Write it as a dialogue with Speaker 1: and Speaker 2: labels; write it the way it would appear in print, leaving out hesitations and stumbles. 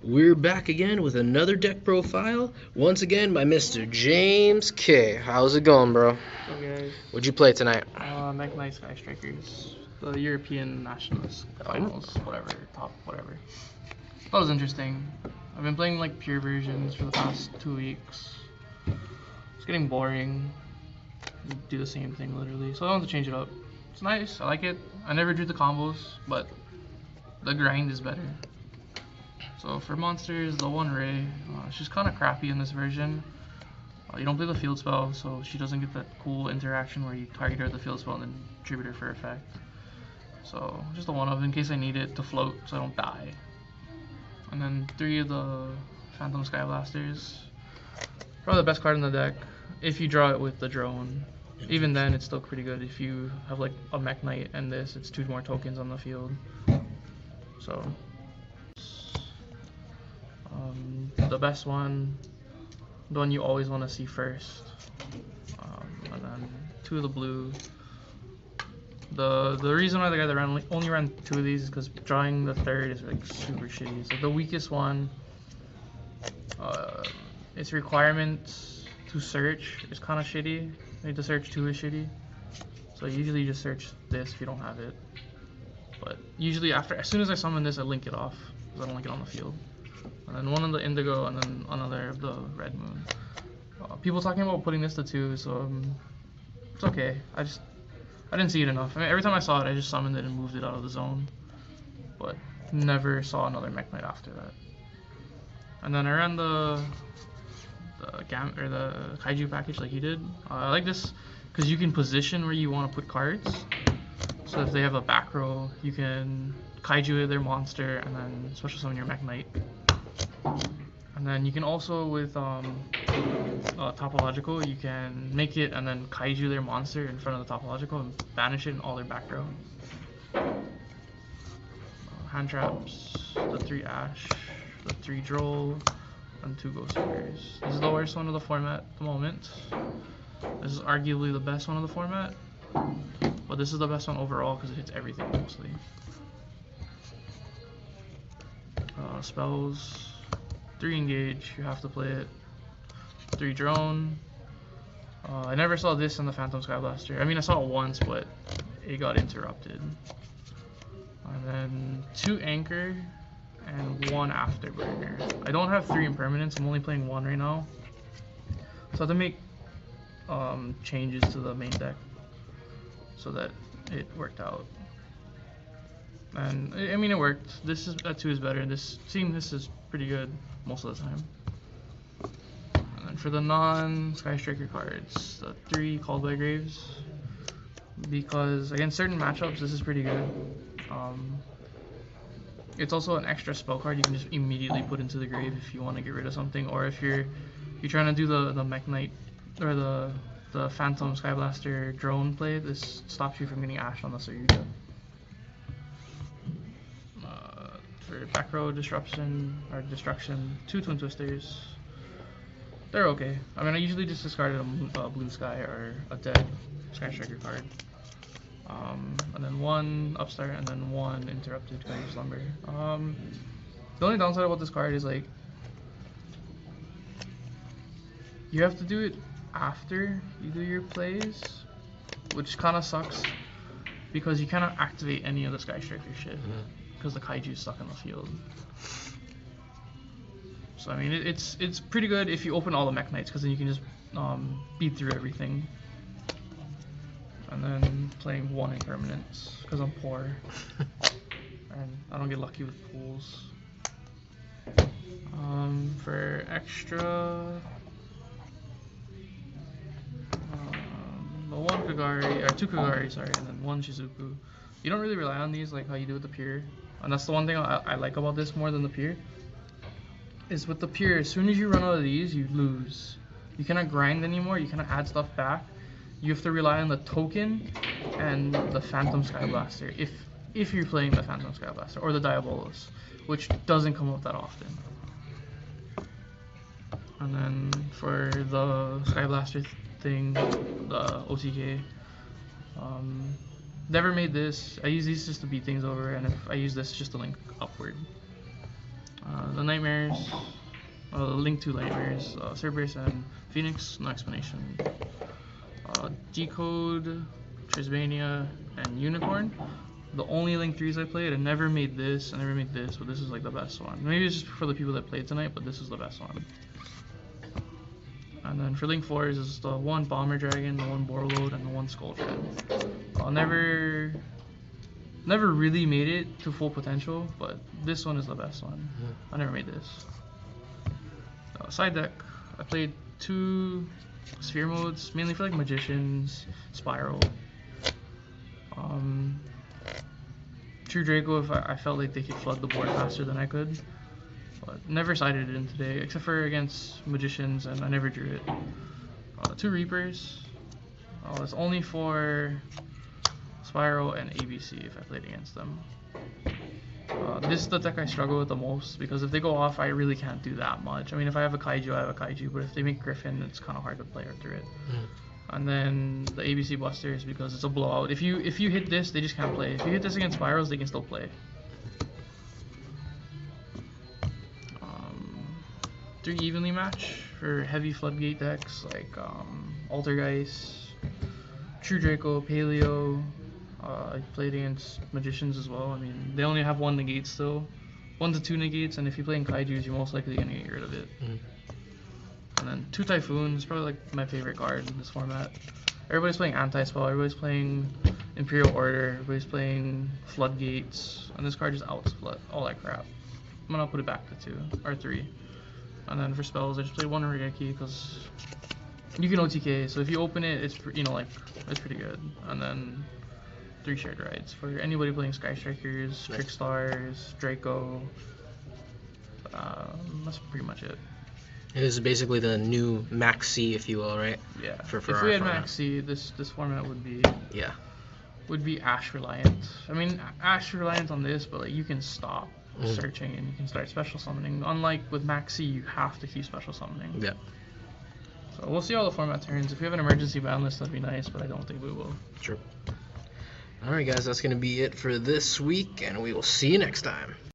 Speaker 1: We're back again with another deck profile. Once again by Mr. James K. How's it going, bro?
Speaker 2: What's up, guys?
Speaker 1: What'd you play tonight?
Speaker 2: MEKK-Knight Sky Strikers, the European Nationals Finals, whatever, top, whatever. That was interesting. I've been playing like pure versions for the past 2 weeks. It's getting boring. Do the same thing literally, so I wanted to change it up. It's nice. I like it. I never drew the combos, but the grind is better. So for monsters, the one Ray, she's kind of crappy in this version. You don't play the field spell, so she doesn't get that cool interaction where you target her with the field spell and then tribute her for effect. So just a one of in case I need it to float so I don't die. And then 3 of the Phantom Sky Blasters. Probably the best card in the deck if you draw it with the drone. Even then, it's still pretty good. If you have like a MEKK-Knight and this, it's 2 more tokens on the field. So the best one, the one you always want to see first, and then 2 of the blue. The reason why the guy that only ran 2 of these is because drawing the 3rd is like super shitty. It's like the weakest one. Its requirements to search is kind of shitty. To search 2 is shitty. So usually you just search this if you don't have it. But usually as soon as I summon this, I link it off because I don't like it on the field. And then 1 of the indigo, and then another of the red moon. People talking about putting this to 2, so it's okay. I didn't see it enough. I mean, every time I saw it, I just summoned it and moved it out of the zone. But never saw another MEKK-Knight after that. And then I ran the kaiju package like he did. I like this because you can position where you want to put cards. So if they have a back row, you can kaiju their monster and then special summon your MEKK-Knight. And then you can also, with topological, you can make it and then kaiju their monster in front of the topological and banish it in all their back row. Hand traps, the 3 Ash, the 3 Droll, and 2 Ghost Figures. This is the worst one of the format at the moment. This is arguably the best one of the format, but this is the best one overall because it hits everything mostly. Spells, 3 engage, you have to play it. 3 drone. I never saw this in the Phantom Sky Blaster. I mean, I saw it once, but it got interrupted. And then 2 anchor and 1 afterburner. I don't have 3 impermanents. I'm only playing 1 right now, so I have to make changes to the main deck so that it worked out. And I mean, it worked. This is that 2 is better. This is pretty good most of the time. And then for the non-Sky Striker cards, the 3 Called by Graves, because against certain matchups this is pretty good. It's also an extra spell card you can just immediately put into the grave if you want to get rid of something, or if you're trying to do the MEKK-Knight or the Phantom Sky Blaster drone play. This stops you from getting Ash on the Saryuja. For back row destruction, 2 Twin Twisters. They're okay. I mean, I usually just discarded a blue sky or a dead Sky Striker card. And then 1 upstart and then 1 interrupted Kaiju Slumber. The only downside about this card is like you have to do it after you do your plays, which kind of sucks because you cannot activate any of the Sky Striker shit because the Kaiju is stuck in the field. So I mean, it's pretty good if you open all the MEKK-Knights because then you can just beat through everything. And then playing 1 impermanence because I'm poor and I don't get lucky with pools. For extra, the 1 Kagari, or 2 Kagari, sorry, and then 1 Shizuku. You don't really rely on these like how you do with the Pure, and that's the one thing I like about this more than the Pure. Is with the Pure, as soon as you run out of these, you lose. You cannot grind anymore. You cannot add stuff back. You have to rely on the token and the Phantom Sky Blaster if you're playing the Phantom Sky Blaster or the Diabolos, which doesn't come up that often. And then for the Sky Blaster thing, the OTK, never made this. I use these just to beat things over, and if I use this just to link upward. The Nightmares, Link to Nightmares, Cerberus and Phoenix, no explanation. Decode, Trisbania, and Unicorn. The only Link 3s I played, I never made this, I never made this, but this is like the best one. Maybe it's just for the people that played tonight, but this is the best one. And then for Link 4s is the one Bomber Dragon, the one Borload, and the one Skull Tread. Never really made it to full potential, but this one is the best one. I never made this. Side deck, I played 2 sphere modes, mainly for like Magicians, Spiral. True Draco if I felt like they could flood the board faster than I could. But never sided it in today, except for against Magicians, and I never drew it. 2 Reapers. It's only for Spiral and ABC if I played against them. This is the deck I struggle with the most, because if they go off, I really can't do that much. I mean, if I have a Kaiju, I have a Kaiju, but if they make Griffin, it's kind of hard to play through it. And then the ABC Busters, because it's a blowout. If you hit this, they just can't play. If you hit this against Spirals, they can still play. 3 evenly match for heavy floodgate decks like Altergeist, True Draco, Paleo. I played against Magicians as well. I mean, they only have 1 negate still. 1 to 2 negates, and if you play in Kaijus, you're most likely going to get rid of it. And then 2 Typhoons, probably like my favorite card in this format. Everybody's playing Anti-Spell, everybody's playing Imperial Order, everybody's playing Floodgates, and this card just outsplit all that crap. I'm gonna put it back to 2, or 3. And then for spells, I just played 1 Regeki because you can OTK, so if you open it, it's it's pretty good. And then 3 Shared Rides for anybody playing Sky Strikers, Trick Stars, Draco. That's pretty much it.
Speaker 1: It is basically the new MEKK-C, if you will, right?
Speaker 2: Yeah.
Speaker 1: For
Speaker 2: if we had MEKK-C, this format would be Ash reliant. I mean, Ash reliant on this, but like you can stop searching and you can start special summoning. Unlike with MEKK-C, you have to keep special summoning.
Speaker 1: Yeah.
Speaker 2: So we'll see how the format turns. If we have an emergency ban list, that'd be nice, but I don't think we will.
Speaker 1: Sure. Alright guys, that's going to be it for this week, and we will see you next time.